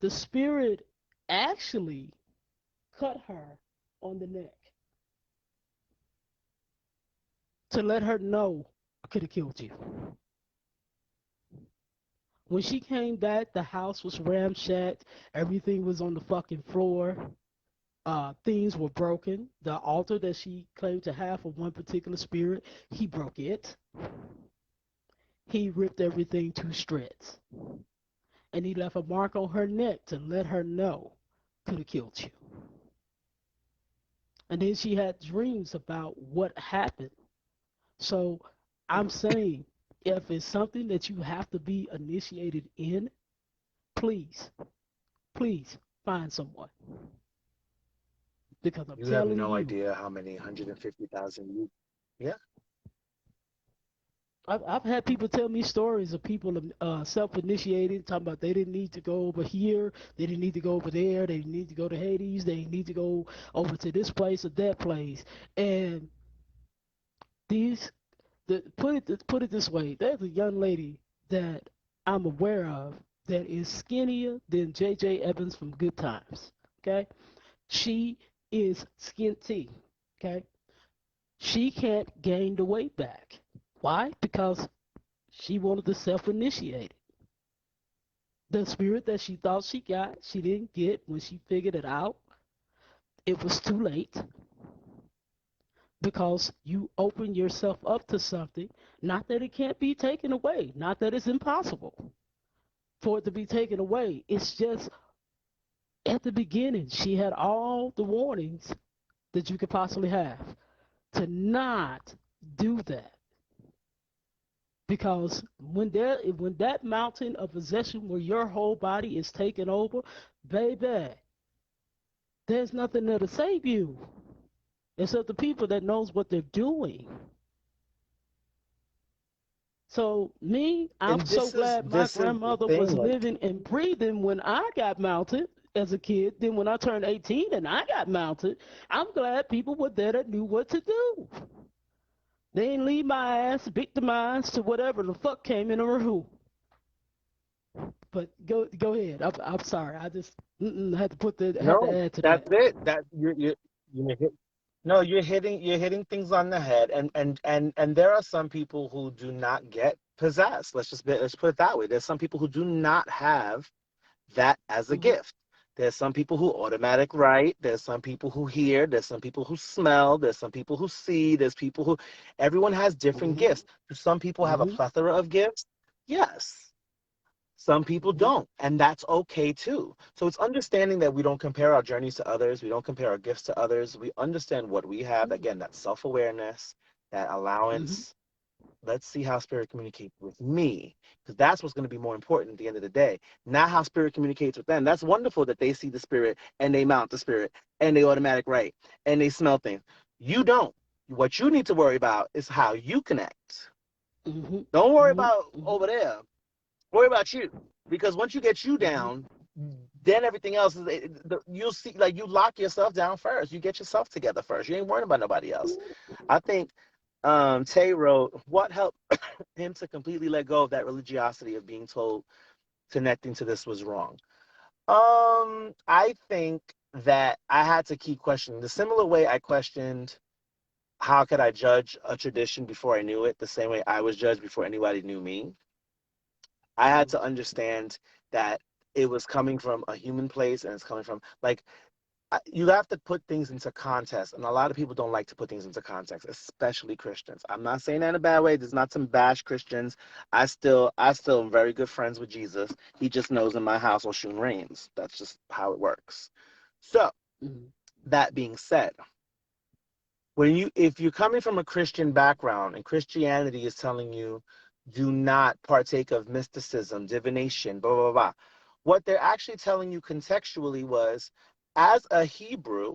The spirit actually cut her on the neck to let her know I could have killed you. When she came back, the house was ramshacked. Everything was on the fucking floor. Things were broken. The altar that she claimed to have for one particular spirit, he broke it. He ripped everything to shreds. And he left a mark on her neck to let her know could have killed you. And then she had dreams about what happened. So I'm saying if it's something that you have to be initiated in, please, please find someone. Because I'm You have telling no you, idea how many 150,000 you. Yeah. I've had people tell me stories of people self-initiated, talking about they didn't need to go over here, they didn't need to go over there, they didn't need to go to Hades, they didn't need to go over to this place or that place. And these, put it this way, there's a young lady that I'm aware of that is skinnier than J.J. Evans from Good Times. Okay, she is skinty. Okay, she can't gain the weight back. Why? Because she wanted to self-initiate it. The spirit that she thought she got, she didn't get when she figured it out. It was too late because you open yourself up to something. Not that it can't be taken away, not that it's impossible for it to be taken away. It's just at the beginning, she had all the warnings that you could possibly have to not do that. Because when that mountain of possession where your whole body is taken over, baby, there's nothing there to save you except the people that knows what they're doing. So me, I'm And so glad my this is the grandmother thing, was like, living and breathing when I got mounted as a kid. Then when I turned 18 and I got mounted, I'm glad people were there that knew what to do. They didn't leave my ass victimized to whatever the fuck came in the room. But go ahead. I'm sorry. I just had to had to no, add to that's that. it. That you hit, no, you're hitting things on the head, and there are some people who do not get possessed. Let's put it that way. There's some people who do not have that as a Hmm. gift. There's some people who automatic write. There's some people who hear. There's some people who smell. There's some people who see. There's people who, everyone has different Hmm. gifts. Do some people have a Hmm. plethora of gifts? Yes. Some people Hmm. don't, and that's okay too. So it's understanding that we don't compare our journeys to others. We don't compare our gifts to others. We understand what we have. Again, that self awareness, that Hmm. allowance. Let's see how spirit communicates with me, because that's what's going to be more important at the end of the day. Not how spirit communicates with them. That's wonderful that they see the spirit and they mount the spirit and they automatic right and they smell things. You don't. What you need to worry about is how you connect. Hmm. Don't worry Hmm. about Hmm. over there. Worry about you, because once you get you Hmm. down, then everything else is, you'll see, like, you lock yourself down first. You get yourself together first. You ain't worrying about nobody else. I think Tay wrote, what helped him to completely let go of that religiosity of being told connecting to this was wrong. I think that I had to keep questioning the similar way I questioned how could I judge a tradition before I knew it, the same way I was judged before anybody knew me. I had to understand that it was coming from a human place, and it's coming from, like, you have to put things into context, and a lot of people don't like to put things into context, especially Christians. I'm not saying that in a bad way. There's not some bash Christians. I still am very good friends with Jesus. He just knows in my house Oshun reigns. That's just how it works. So Hmm. that being said, if you're coming from a Christian background and Christianity is telling you do not partake of mysticism, divination, blah blah blah, what they're actually telling you contextually was, as a Hebrew,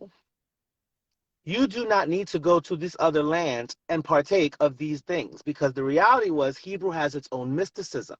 you do not need to go to this other land and partake of these things, because the reality was Hebrew has its own mysticism.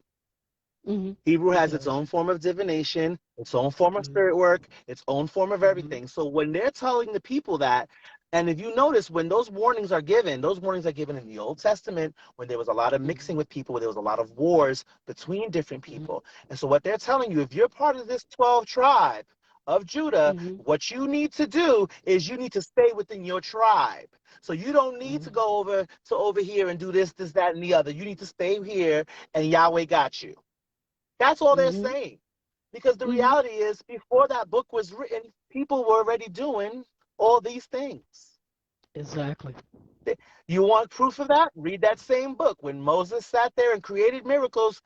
Hmm. Hebrew It has its does. own form of divination, its own form of Hmm. spirit work, its own form of Hmm. everything. So when they're telling the people that, and if you notice, when those warnings are given, those warnings are given in the Old Testament when there was a lot of Hmm. mixing with people, when there was a lot of wars between different people. And so what they're telling you, if you're part of this 12 tribe of Judah, Hmm. what you need to do is you need to stay within your tribe. So you don't need to Hmm. go over here and do this, that, and the other. You need to stay here, and Yahweh got you. That's all they're Hmm. saying. Because the Hmm. reality is, before that book was written, people were already doing all these things. Exactly. You want proof of that? Read that same book. When Moses sat there and created miracles,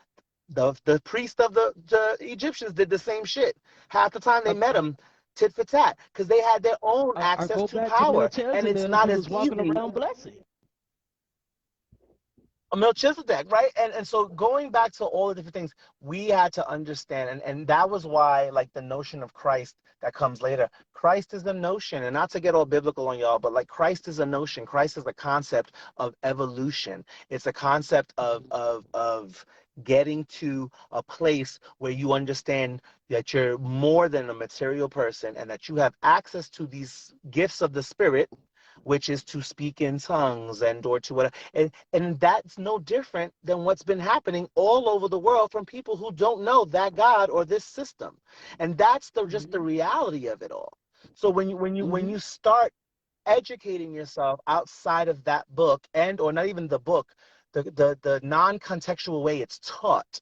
the priest of the Egyptians did the same shit. Half the time they I, met I, him tit for tat, because they had their own I access go to back to power. And it's Melchizedek not who as was walking easy. around blessing. Melchizedek, right? And so going back to all the different things, we had to understand, and that was why, like, the notion of Christ that comes later. Christ is a notion, and not to get all biblical on y'all, but, like, Christ is a notion. Christ is a concept of evolution. It's a concept of getting to a place where you understand that you're more than a material person, and that you have access to these gifts of the spirit, which is to speak in tongues and or to whatever. And that's no different than what's been happening all over the world from people who don't know that God or this system. And that's just the Hmm. reality of it all. So when Hmm. you start educating yourself outside of that book, and or not even the book, the non-contextual way it's taught,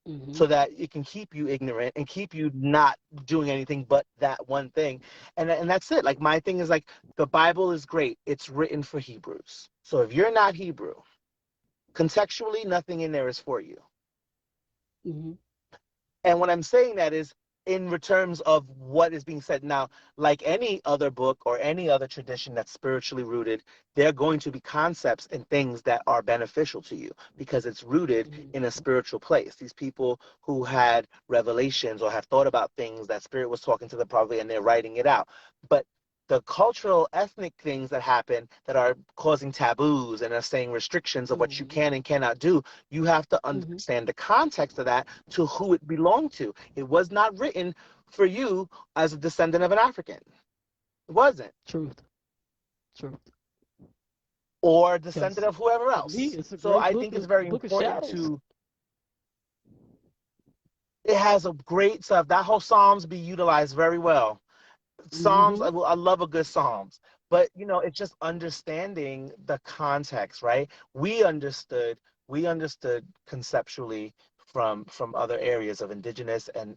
Mm-hmm. so that it can keep you ignorant and keep you not doing anything but that one thing. And that's it. Like, my thing is, like, the Bible is great. It's written for Hebrews. So if you're not Hebrew, contextually, nothing in there is for you. Mm-hmm. And what I'm saying that is in terms of what is being said now, like any other book or any other tradition that's spiritually rooted, there are going to be concepts and things that are beneficial to you because it's rooted in a spiritual place. These people who had revelations or have thought about things that Spirit was talking to them probably, and they're writing it out. But the cultural ethnic things that happen that are causing taboos and are saying restrictions of what you Mm-hmm. can and cannot do, you have to Mm-hmm. understand the context of that to who it belonged to. It was not written for you as a descendant of an African. It wasn't. Truth. Truth. Or a descendant Because of whoever to me, else. it's a So great I book think it's of very book of important shadows. to, it has a great stuff. That whole Psalms be utilized very well. Psalms, Mm-hmm. I love a good Psalms, but it's just understanding the context, right? We understood conceptually from other areas of indigenous and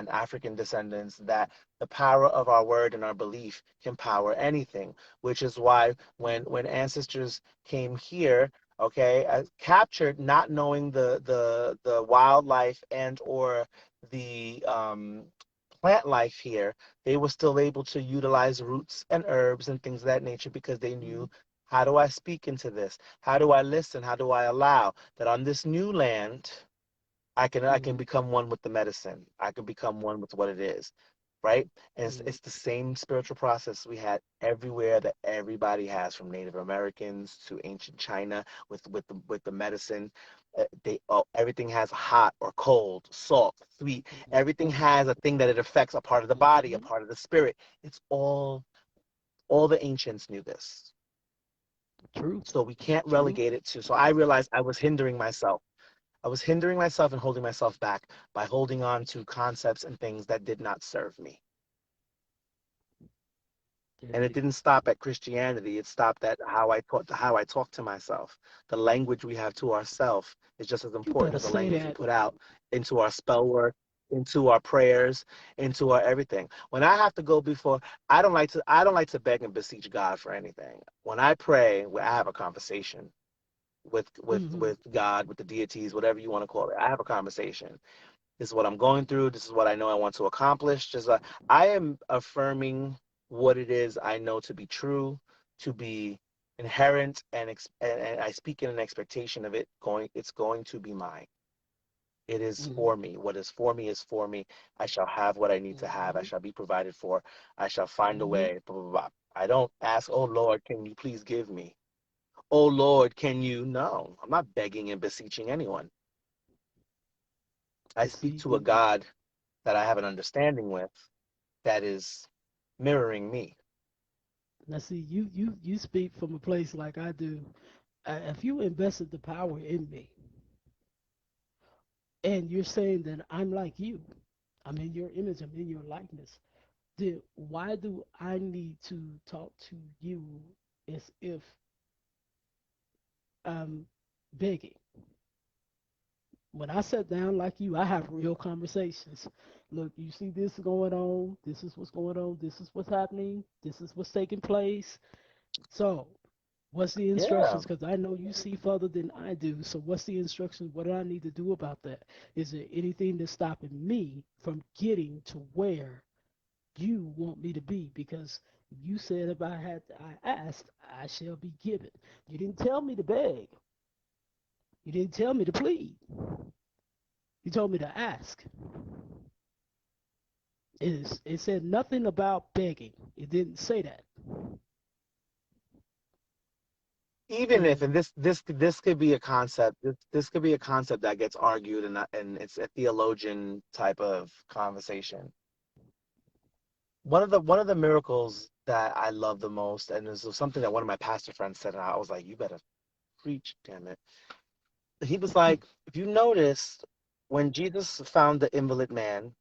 African descendants that the power of our word and our belief can power anything, which is why when ancestors came here, okay, captured, not knowing the wildlife and or the plant life here, they were still able to utilize roots and herbs and things of that nature because they Mm-hmm. knew, how do I speak into this? How do I listen? How do I allow that on this new land I can Mm-hmm. become one with the medicine. I can become one with what it is, right? And it's, Mm-hmm. it's the same spiritual process we had everywhere that everybody has, from Native Americans to ancient China with the medicine. Everything has hot or cold, salt, sweet. Everything has a thing that it affects, a part of the body, a Mm-hmm. part of the spirit. It's all the ancients knew this. Truth. So we can't Truth. relegate it to. So I realized I was hindering myself and holding myself back by holding on to concepts and things that did not serve me. And it Indeed. didn't stop at Christianity. It stopped at how I talk to myself. The language we have to ourselves is just as You important better as the say language we that. put out into our spell work, into our prayers, into our everything. When I have to go before, I don't like to beg and beseech God for anything. When I pray, I have a conversation with with Mm-hmm. with God, with the deities, whatever you want to call it. I have a conversation. This is what I'm going through. This is what I know I want to accomplish. Just I am affirming what it is I know to be true, to be inherent, and I speak in an expectation of it going. It's going to be mine. It is Mm-hmm. for me. What is for me is for me. I shall have what I need to have. I Mm-hmm. shall be provided for. I shall find a Mm-hmm. way. Blah, blah, blah. I don't ask, oh Lord, can you please give me? Oh Lord, can you? No, I'm not begging and beseeching anyone. I And speak see, to a God that I have an understanding with that is mirroring me. now see, you speak from a place like I do. If you invested the power in me, and you're saying that I'm like you, I'm in your image, I'm in your likeness, then why do I need to talk to you as if I'm begging? When I sit down like you, I have real conversations. Look, you see this going on, this is what's going on, this is what's happening, this is what's taking place. So, what's the Yeah. instructions? Because I know you see further than I do. So, what's the instructions? What do I need to do about that? Is there anything that's stopping me from getting to where you want me to be? Because you said if I asked, I shall be given. You didn't tell me to beg. You didn't tell me to plead. You told me to ask. It said nothing about begging. It didn't say that. Even if, And and this could be a concept. This could be a concept that gets argued, and it's a theologian type of conversation. One of the miracles that I love the most, and this was something that one of my pastor friends said, and I was like, "You better preach, damn it." He was like, "If you noticed, when Jesus found the invalid man,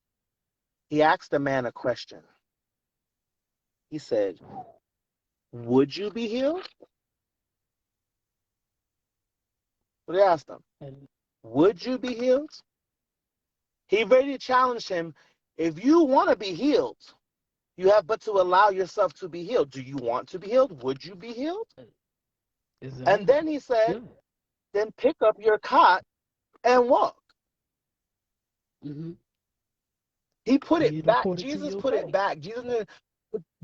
he asked the man a question. He said, 'Would you be healed?' What he asked him. and Would you be healed? He ready to challenge him. If you want to be healed, you have but to allow yourself to be healed. Do you want to be healed? Would you be healed? Exactly. And then he said, Yeah. then pick up your cot and walk. Mm-hmm. He put Be it it back. according to Jesus your put it faith. back. Jesus didn't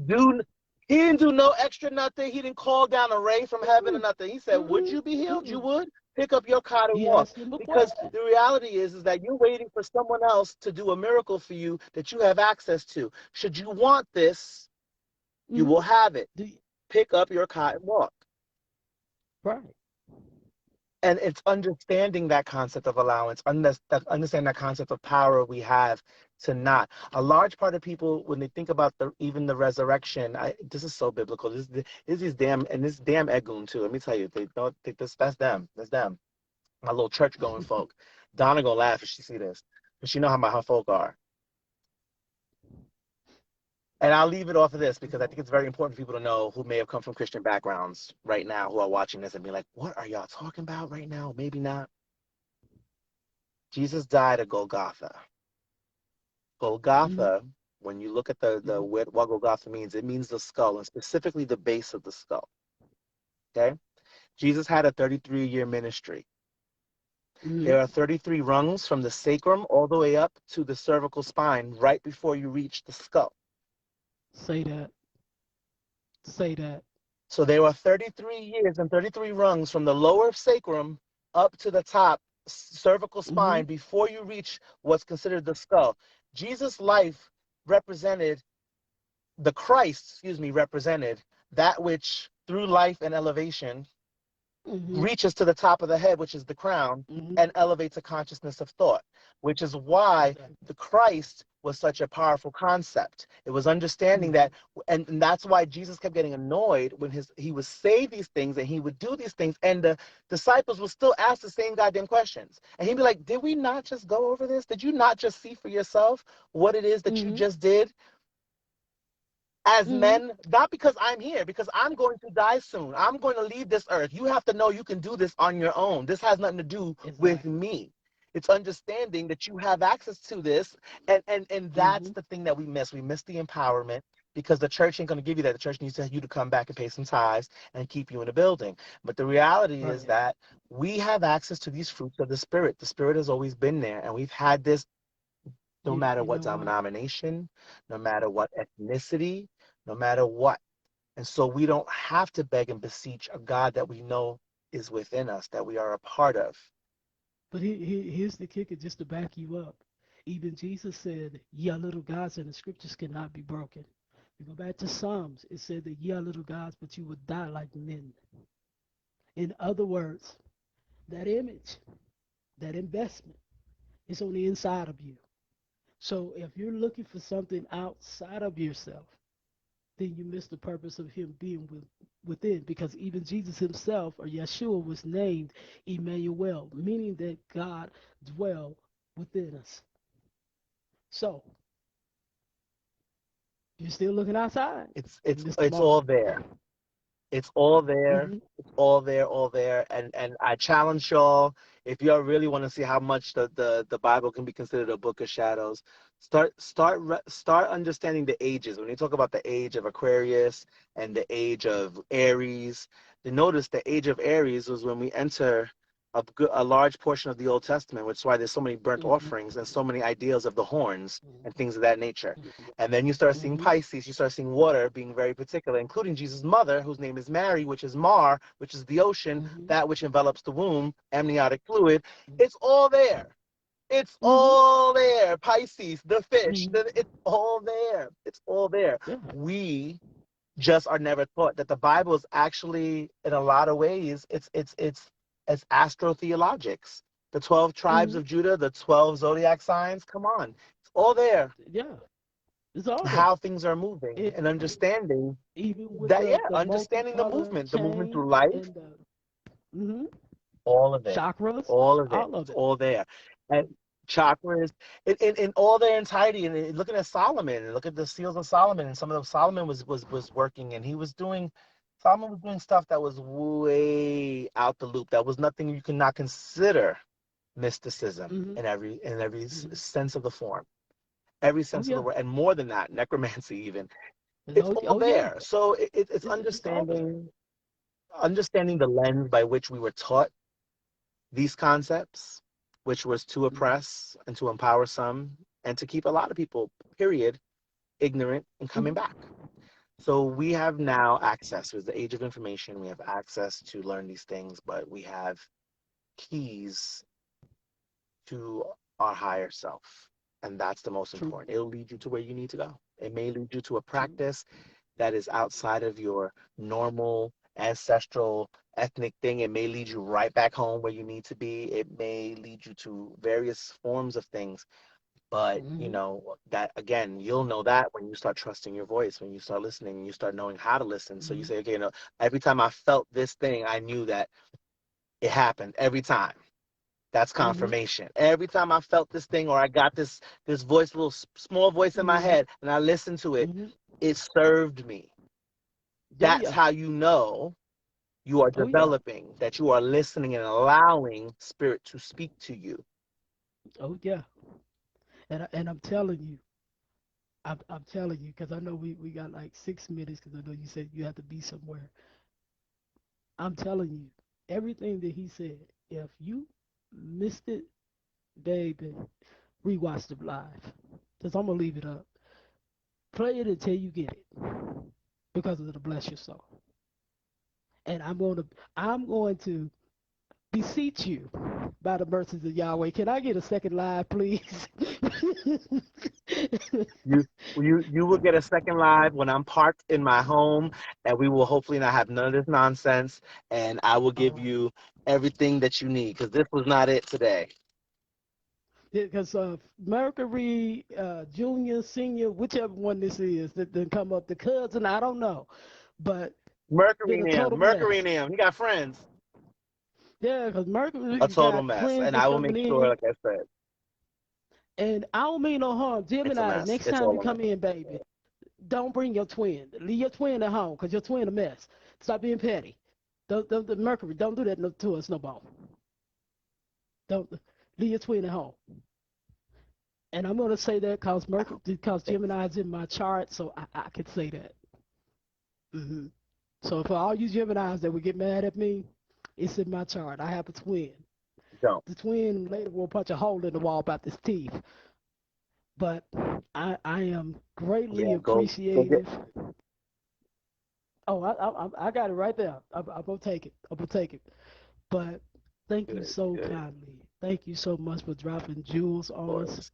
do, he didn't do no extra nothing. He didn't call down a ray from heaven or Mm-mm. nothing. He said, would you be healed? You Mm-mm. would? Pick up your cot and He walk. asked him a Because question. the reality is that you're waiting for someone else to do a miracle for you that you have access to. Should you want this, you Mm-hmm. will have it. Do you, Pick up your cot and walk. right. And it's understanding that concept of allowance, understand that concept of power we have to not. A large part of people, when they think about even the resurrection, this is so biblical. This is damn, and this damn Egun too. Let me tell you, they don't think this. That's them. That's them. My little church going folk. Donna gonna laugh if she see this, but she know how my her folk are. And I'll leave it off of this because I think it's very important for people to know who may have come from Christian backgrounds right now who are watching this and be like, what are y'all talking about right now? Maybe not. Jesus died at Golgotha. Mm-hmm. Golgotha, when you look at Mm-hmm. what Golgotha means, it means the skull, and specifically the base of the skull. Okay? Jesus had a 33-year ministry. Mm-hmm. There are 33 rungs from the sacrum all the way up to the cervical spine right before you reach the skull. Say that. Say that. So there are 33 years and 33 rungs from the lower sacrum up to the top cervical Mm-hmm. spine before you reach what's considered the skull. Jesus' life represented, the Christ, represented that which through life and elevation Mm-hmm. reaches to the top of the head, which is the crown, Mm-hmm. and elevates a consciousness of thought, which is why Exactly. the Christ was such a powerful concept. It was understanding Mm-hmm. that, and that's why Jesus kept getting annoyed when he would say these things and he would do these things, and the disciples would still ask the same goddamn questions. And he'd be like, did we not just go over this? Did you not just see for yourself what it is that you Mm-hmm. just did? As Mm-hmm. men, not because I'm here, because I'm going to die soon. I'm going to leave this earth. You have to know you can do this on your own. This has nothing to do with Exactly. me. It's understanding that you have access to this, and that's Mm-hmm. the thing that we miss. We miss the empowerment because the church ain't going to give you that. The church needs you to come back and pay some tithes and keep you in the building. But the reality is Right. that we have access to these fruits of the Spirit. The Spirit has always been there, and we've had this no matter You what know what? denomination, no matter what ethnicity, no matter what. And so we don't have to beg and beseech a God that we know is within us, that we are a part of. But here's the kicker, just to back you up. Even Jesus said, "Ye are little gods," and the scriptures cannot be broken. You go back to Psalms, it said that ye are little gods, but you would die like men. In other words, that image, that investment, is on the inside of you. So if you're looking for something outside of yourself, then you miss the purpose of him being within. Because even Jesus himself, or Yeshua, was named Emmanuel, meaning that God dwell within us. So you're still looking outside, It's you it's missed the it's mark. all there. It's all there. Mm-hmm. It's all there, all there. And I challenge y'all, if y'all really want to see how much the Bible can be considered a book of shadows, start understanding the ages. When you talk about the age of Aquarius and the age of Aries, you notice the age of Aries was when we enter a large portion of the Old Testament, which is why there's so many burnt Mm-hmm. offerings and so many ideals of the horns and things of that nature. Mm-hmm. And then you start seeing Mm-hmm. Pisces, you start seeing water being very particular, including Jesus' mother, whose name is Mary, which is Mar, which is the ocean, Mm-hmm. that which envelops the womb, amniotic fluid. It's all there. It's Mm-hmm. all there. Pisces, the fish, Mm-hmm. it's all there. It's all there. Yeah. We just are never taught that the Bible is actually, in a lot of ways, it's astrotheologics. The 12 tribes Mm-hmm. of Judah, the 12 zodiac signs. Come on, it's all there. Yeah. It's all there. How things are moving It and understanding even with that, yeah, the understanding multicolor the movement through chain life, and the mm-hmm, all of it, chakras, all of it, all of it's it. all there. And chakras in all their entirety. And looking at Solomon and look at the seals of Solomon, and some of them Solomon was working, and Solomon was doing stuff that was way out the loop. That was nothing you could not consider mysticism Mm-hmm. in every Mm-hmm. sense of the form, every Oh sense of the yeah. word, and more than that, necromancy even. It's Oh, all oh yeah. there. So it's It's all there. understanding the lens by which we were taught these concepts, which was to Mm-hmm. oppress and to empower some and to keep a lot of people, period, ignorant and coming Mm-hmm. back. So we have now access. With the age of information, we have access to learn these things, but we have keys to our higher self. And that's the most True. important. It'll lead you to where you need to go. It may lead you to a True. practice that is outside of your normal ancestral ethnic thing. It may lead you right back home where you need to be. It may lead you to various forms of things. But Mm-hmm. that again, you'll know that when you start trusting your voice, when you start listening, you start knowing how to listen. So you Mm-hmm. say, okay, every time I felt this thing, I knew that it happened every time. That's Mm-hmm. confirmation. Every time I felt this thing or I got this voice, little small voice in my Mm-hmm. head, and I listened to it, Mm-hmm. it served me. Oh That's yeah. how you know you are Oh yeah. developing, that you are listening and allowing spirit to speak to you. Oh yeah. And I'm telling you, I'm telling you, because I know we got like 6 minutes, because I know you said you have to be somewhere. I'm telling you, everything that he said, if you missed it, baby, rewatch the live. Because I'm going to leave it up. Play it until you get it, because it'll bless your soul. And I'm going to beseech you by the mercies of Yahweh. Can I get a second live, please? You you will get a second live when I'm parked in my home, and we will hopefully not have none of this nonsense, and I will All give right. you everything that you need because this was not it today. Because Mercury, Junior, Senior, whichever one this is, that come up, the cousin, I don't know, but Mercury been a and him, total Mercury mess. and him. He got friends. Yeah, because A Mercury total got mess, friends and that's I will coming make sure, in, like I said, and I don't mean no harm. it's a Gemini, mess. next It's time you all a mess. come in, baby, don't bring your twin. Leave your twin at home, because your twin a mess. Stop being petty. The Mercury, don't do that to us no more. Don't leave your twin at home. And I'm gonna say that because Mercury, because Gemini is in my chart, so I could say that. Hmm. So for all you Geminis that would get mad at me, it's in my chart. I have a twin. Don't. The twin later will punch a hole in the wall about his teeth. But I am greatly Yeah, go get. appreciative. Oh, I got it right there. I'm gonna take it. I'm gonna take it. But thank you Good, so good. kindly. Thank you so much for dropping jewels Of on us. course,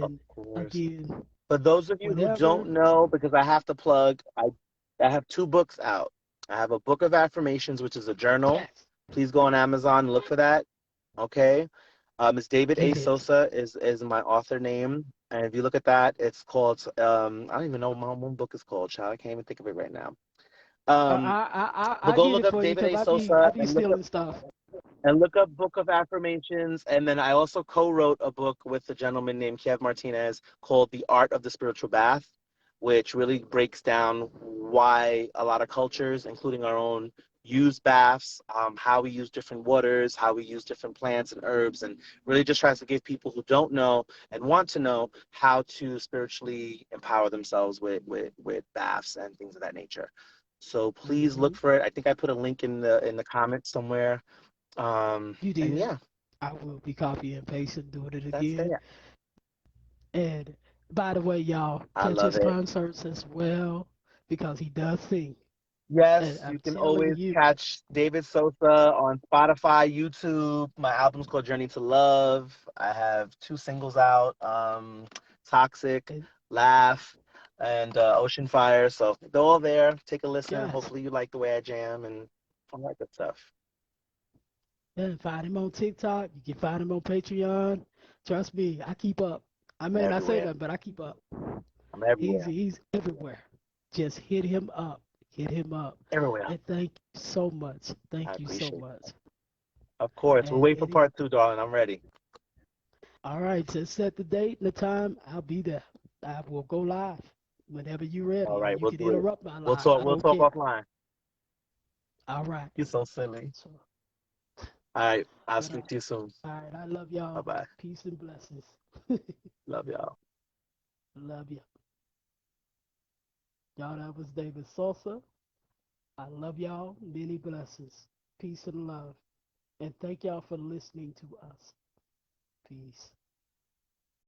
of And course. again, For those of you who whenever. don't know, because I have to plug, I have two books out. I have a book of affirmations, which is a journal. Yes, Please go on Amazon and look for that. Okay. It's David A. yes. Sosa is my author name. And if you look at that, it's called I don't even know what my own book is called, child. I can't even think of it right now. Um, but I go get look it up for you David because A. I Sosa be stealing stuff. and look up Book of Affirmations. And then I also co-wrote a book with a gentleman named Kev Martinez called The Art of the Spiritual Bath, which really breaks down why a lot of cultures, including our own, use baths, how we use different waters, how we use different plants and herbs, and really just tries to give people who don't know and want to know how to spiritually empower themselves with baths and things of that nature. So please Hmm. look for it. I think I put a link in the comments somewhere. You And did. yeah, I will be copying and pasting, doing it that's again. it. And by the way, y'all I catch love his it. concerts as well because he does sing. And Yes, you I'm can telling always you, catch David Sosa on Spotify, YouTube. My album's called Journey to Love. I have two singles out, Toxic, and Laugh, and Ocean Fire. So they're all there. Take a listen. yes, Hopefully you like the way I jam and all that good stuff. and find him on TikTok. You can find him on Patreon. Trust me, I keep up. I I'm may not say everywhere. nothing, but I keep up. I'm He's everywhere. he's everywhere. Just hit him up. Hit him up. Everywhere. And thank you so much. I Thank you so appreciate it. much. Of course. We'll And wait for any part two, darling. I'm ready. all right, just set the date and the time. I'll be there. I will go live whenever you're All ready, or right, you we'll can do it. interrupt my We'll live. talk. I We'll don't talk care. offline. All right. You're so silly. So All right. I'll But speak to you soon. all right, I love Bye y'all. bye. Peace and blessings. Love y'all. Love you. Y'all, that was David Sosa. I love y'all. Many blessings. Peace and love. And thank y'all for listening to us. Peace.